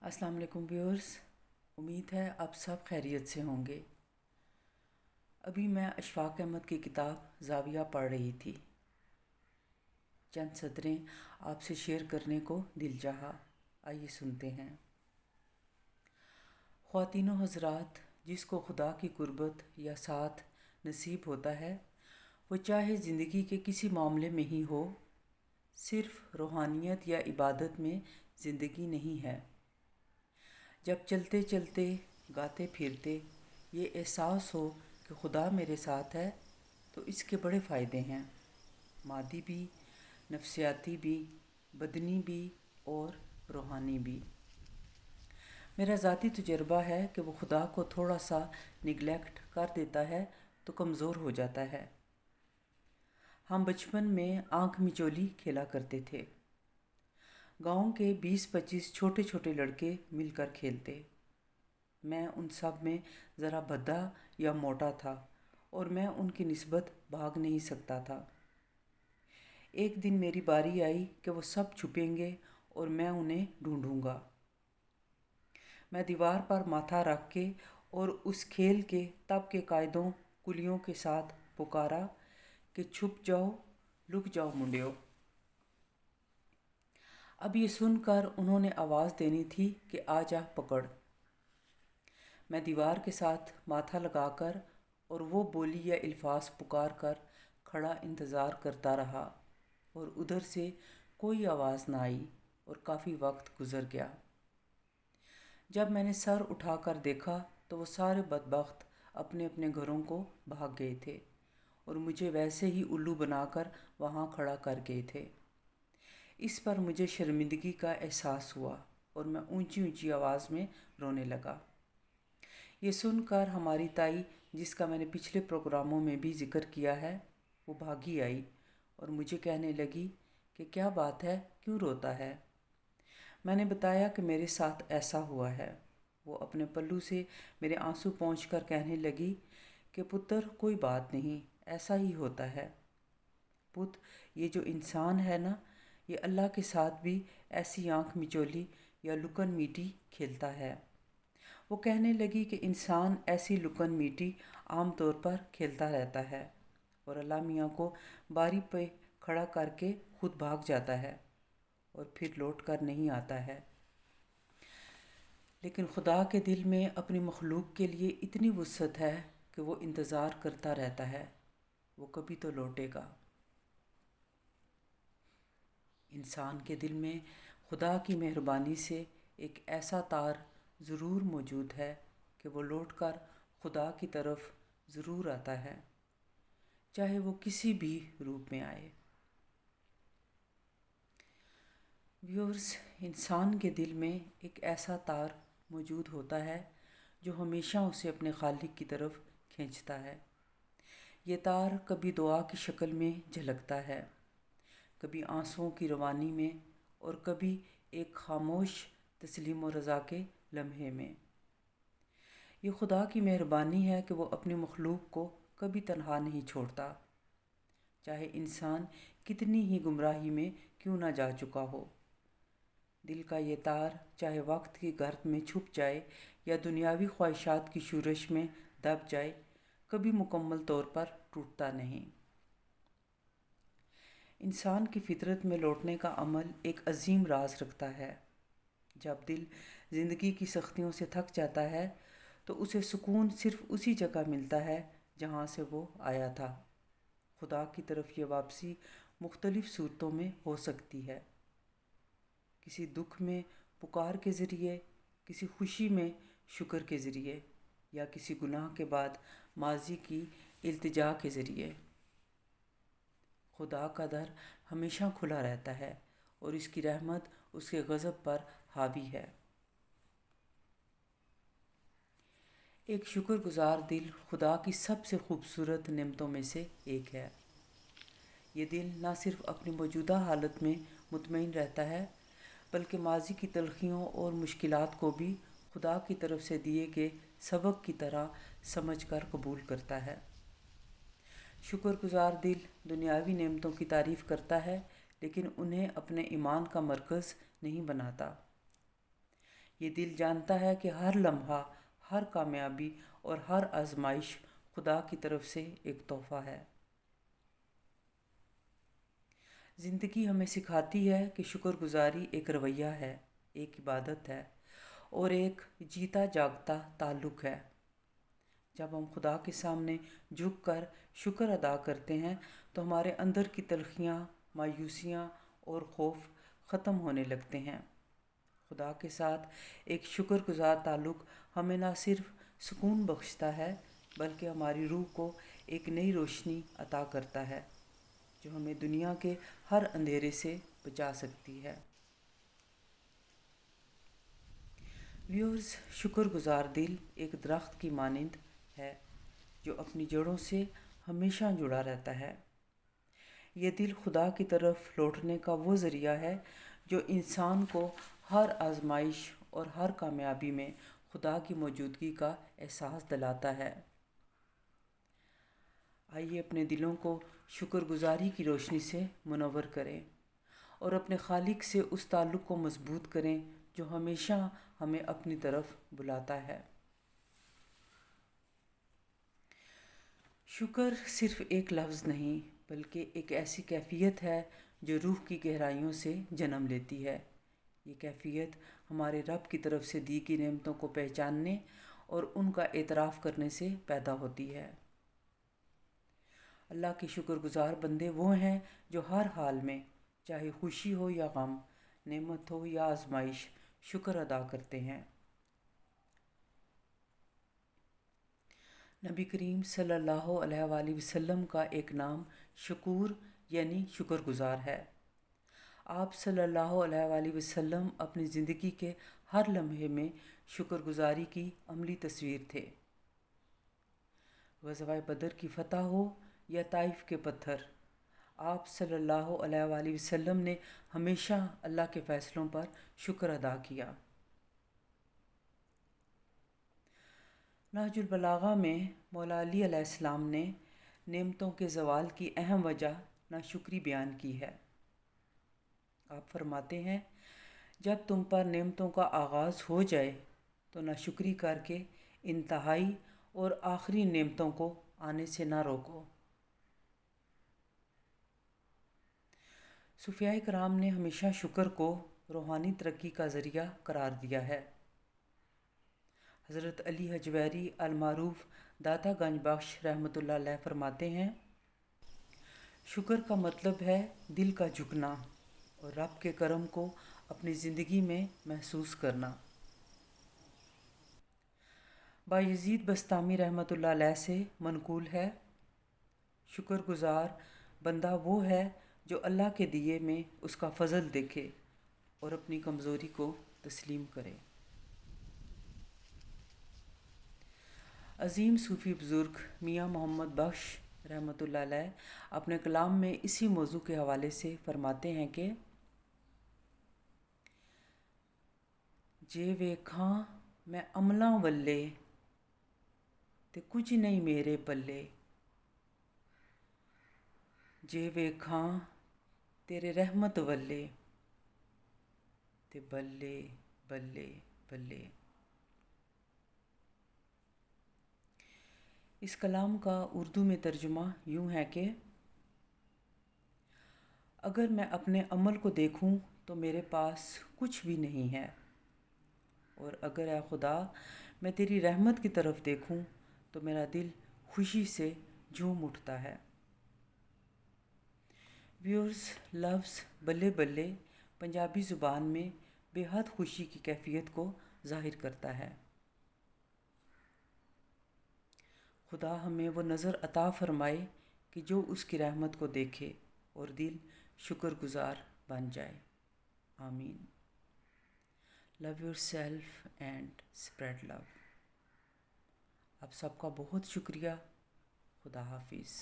अस्सलाम वालेकुम व्यूअर्स। उम्मीद है आप सब खैरियत से होंगे। अभी मैं अशफाक अहमद की किताब ज़ाविया पढ़ रही थी। चंद सतरें आपसे शेयर करने को दिल चाहा, आइए सुनते हैं। ख्वातीनो हज़रात, जिसको खुदा की कुर्बत या साथ नसीब होता है, वो चाहे ज़िंदगी के किसी मामले में ही हो, सिर्फ़ रूहानियत या इबादत में ज़िंदगी नहीं है। जब चलते चलते गाते फिरते ये एहसास हो कि खुदा मेरे साथ है, तो इसके बड़े फ़ायदे हैं, मादी भी, नफ्सियाती भी, बदनी भी और रूहानी भी। मेरा ज़ाती तजुर्बा है कि वो खुदा को थोड़ा सा निगलेक्ट कर देता है तो कमज़ोर हो जाता है। हम बचपन में आँख मिचोली खेला करते थे। गांव के 20-25 छोटे छोटे लड़के मिलकर खेलते। मैं उन सब में ज़रा भद्दा या मोटा था और मैं उनकी निस्बत भाग नहीं सकता था। एक दिन मेरी बारी आई कि वो सब छुपेंगे और मैं उन्हें ढूंढूंगा। मैं दीवार पर माथा रख के और उस खेल के तब के कायदों कुलियों के साथ पुकारा कि छुप जाओ, लुक जाओ मुंडियो। अब ये सुनकर उन्होंने आवाज़ देनी थी कि आ जा पकड़। मैं दीवार के साथ माथा लगाकर और वो बोली या अल्फाज पुकार कर खड़ा इंतज़ार करता रहा और उधर से कोई आवाज़ ना आई और काफ़ी वक्त गुज़र गया। जब मैंने सर उठाकर देखा तो वो सारे बदबख्त अपने अपने घरों को भाग गए थे और मुझे वैसे ही उल्लू बनाकर वहाँ खड़ा कर गए थे। इस पर मुझे शर्मिंदगी का एहसास हुआ और मैं ऊंची ऊंची आवाज़ में रोने लगा। ये सुनकर हमारी ताई, जिसका मैंने पिछले प्रोग्रामों में भी जिक्र किया है, वो भागी आई और मुझे कहने लगी कि क्या बात है, क्यों रोता है। मैंने बताया कि मेरे साथ ऐसा हुआ है। वो अपने पल्लू से मेरे आंसू पोंछकर कहने लगी कि पुत्र कोई बात नहीं, ऐसा ही होता है। पुत्र, ये जो इंसान है ना, ये अल्लाह के साथ भी ऐसी आँख मिचोली या लुकन मीटी खेलता है। वो कहने लगी कि इंसान ऐसी लुकन मीटी आम तौर पर खेलता रहता है और अल्लाह मियाँ को बारी पे खड़ा करके खुद भाग जाता है और फिर लौट कर नहीं आता है। लेकिन खुदा के दिल में अपनी मखलूक के लिए इतनी वुसअत है कि वो इंतज़ार करता रहता है, वो कभी तो लौटेगा। इंसान के दिल में खुदा की मेहरबानी से एक ऐसा तार ज़रूर मौजूद है कि वो लौटकर खुदा की तरफ ज़रूर आता है, चाहे वो किसी भी रूप में आए। व्यूअर्स, इंसान के दिल में एक ऐसा तार मौजूद होता है जो हमेशा उसे अपने खालिक की तरफ खींचता है। ये तार कभी दुआ की शक्ल में झलकता है, कभी आंसुओं की रवानी में और कभी एक खामोश तस्लीम व रज़ा के लम्हे में। ये खुदा की मेहरबानी है कि वो अपनी मखलूक को कभी तन्हा नहीं छोड़ता, चाहे इंसान कितनी ही गुमराही में क्यों ना जा चुका हो। दिल का ये तार चाहे वक्त की गर्त में छुप जाए या दुनियावी ख्वाहिशात की शूरश में दब जाए, कभी मुकम्मल तौर पर टूटता नहीं। इंसान की फितरत में लौटने का अमल एक अजीम राज रखता है। जब दिल ज़िंदगी की सख्तियों से थक जाता है तो उसे सुकून सिर्फ़ उसी जगह मिलता है जहाँ से वो आया था। खुदा की तरफ ये वापसी मुख्तलिफ़ सूरतों में हो सकती है, किसी दुख में पुकार के ज़रिए, किसी खुशी में शुक्र के ज़रिए या किसी गुनाह के बाद माजी की इल्तिजा के ज़रिए। खुदा का दर हमेशा खुला रहता है और इसकी रहमत उसके गज़ब पर हावी है। एक शुक्रगुजार दिल खुदा की सबसे खूबसूरत नेमतों में से एक है। ये दिल न सिर्फ़ अपनी मौजूदा हालत में मुतमईन रहता है, बल्कि माजी की तलखियों और मुश्किलात को भी खुदा की तरफ से दिए गए सबक की तरह समझ कर कबूल करता है। शुक्रगुजार दिल दुनियावी नेमतों की तारीफ़ करता है, लेकिन उन्हें अपने ईमान का मरकज़ नहीं बनाता। یہ دل جانتا ہے کہ ہر لمحہ، ہر کامیابی اور ہر آزمائش خدا کی طرف سے ایک تحفہ ہے۔ زندگی ہمیں سکھاتی ہے کہ شکر گزاری ایک رویہ ہے، ایک عبادت ہے اور ایک جیتا جاگتا تعلق ہے۔ جب ہم خدا کے سامنے جھک کر شکر ادا کرتے ہیں تو ہمارے اندر کی تلخیاں، مایوسیاں اور خوف ختم ہونے لگتے ہیں۔ خدا کے ساتھ ایک شکر گزار تعلق ہمیں نہ صرف سکون بخشتا ہے بلکہ ہماری روح کو ایک نئی روشنی عطا کرتا ہے جو ہمیں دنیا کے ہر اندھیرے سے بچا سکتی ہے۔ ویورز، شکر گزار دل ایک درخت کی مانند ہے جو اپنی جڑوں سے ہمیشہ جڑا رہتا ہے۔ یہ دل خدا کی طرف لوٹنے کا وہ ذریعہ ہے جو انسان کو ہر آزمائش اور ہر کامیابی میں خدا کی موجودگی کا احساس دلاتا ہے۔ آئیے اپنے دلوں کو شکر گزاری کی روشنی سے منور کریں اور اپنے خالق سے اس تعلق کو مضبوط کریں جو ہمیشہ ہمیں اپنی طرف بلاتا ہے۔ شکر صرف ایک لفظ نہیں بلکہ ایک ایسی کیفیت ہے جو روح کی گہرائیوں سے جنم لیتی ہے۔ یہ کیفیت ہمارے رب کی طرف سے دی گئی نعمتوں کو پہچاننے اور ان کا اعتراف کرنے سے پیدا ہوتی ہے۔ اللہ کے شکر گزار بندے وہ ہیں جو ہر حال میں، چاہے خوشی ہو یا غم، نعمت ہو یا آزمائش، شکر ادا کرتے ہیں۔ نبی کریم صلی اللہ علیہ وآلہ وسلم کا ایک نام شکور یعنی شکر گزار ہے۔ آپ صلی اللہ علیہ وآلہ وسلم اپنی زندگی کے ہر لمحے میں شکر گزاری کی عملی تصویر تھے۔ غزوہ بدر کی فتح ہو یا طائف کے پتھر، آپ صلی اللہ علیہ وآلہ وسلم نے ہمیشہ اللہ کے فیصلوں پر شکر ادا کیا۔ نہج البلاغہ میں مولا علی علیہ السلام نے نعمتوں کے زوال کی اہم وجہ ناشکری بیان کی ہے۔ آپ فرماتے ہیں، جب تم پر نعمتوں کا آغاز ہو جائے تو ناشکری کر کے انتہائی اور آخری نعمتوں کو آنے سے نہ روکو۔ صوفیاء کرام نے ہمیشہ شکر کو روحانی ترقی کا ذریعہ قرار دیا ہے۔ حضرت علی حجویری المعروف داتا گنج بخش رحمۃ اللہ علیہ فرماتے ہیں، شکر کا مطلب ہے دل کا جھکنا اور رب کے کرم کو اپنی زندگی میں محسوس کرنا۔ بایزید بسطامی رحمۃ اللہ علیہ سے منقول ہے، شکر گزار بندہ وہ ہے جو اللہ کے دیے میں اس کا فضل دیکھے اور اپنی کمزوری کو تسلیم کرے۔ عظیم صوفی بزرگ میاں محمد بخش رحمۃ اللہ علیہ اپنے کلام میں اسی موضوع کے حوالے سے فرماتے ہیں کہ جے ویکھاں میں عملاں ولے تے کچھ نہیں میرے پلے، جے ویکھاں تیرے رحمت ولے تے بلے بلے بلے۔ اس کلام کا اردو میں ترجمہ یوں ہے کہ اگر میں اپنے عمل کو دیکھوں تو میرے پاس کچھ بھی نہیں ہے، اور اگر اے خدا میں تیری رحمت کی طرف دیکھوں تو میرا دل خوشی سے جھوم اٹھتا ہے۔ ویورز، لفظ بلے بلے پنجابی زبان میں بے حد خوشی کی کیفیت کو ظاہر کرتا ہے۔ خدا ہمیں وہ نظر عطا فرمائے کہ جو اس کی رحمت کو دیکھے اور دل شکر گزار بن جائے۔ آمین۔ Love yourself and spread love. آپ سب کا بہت شکریہ۔ خدا حافظ۔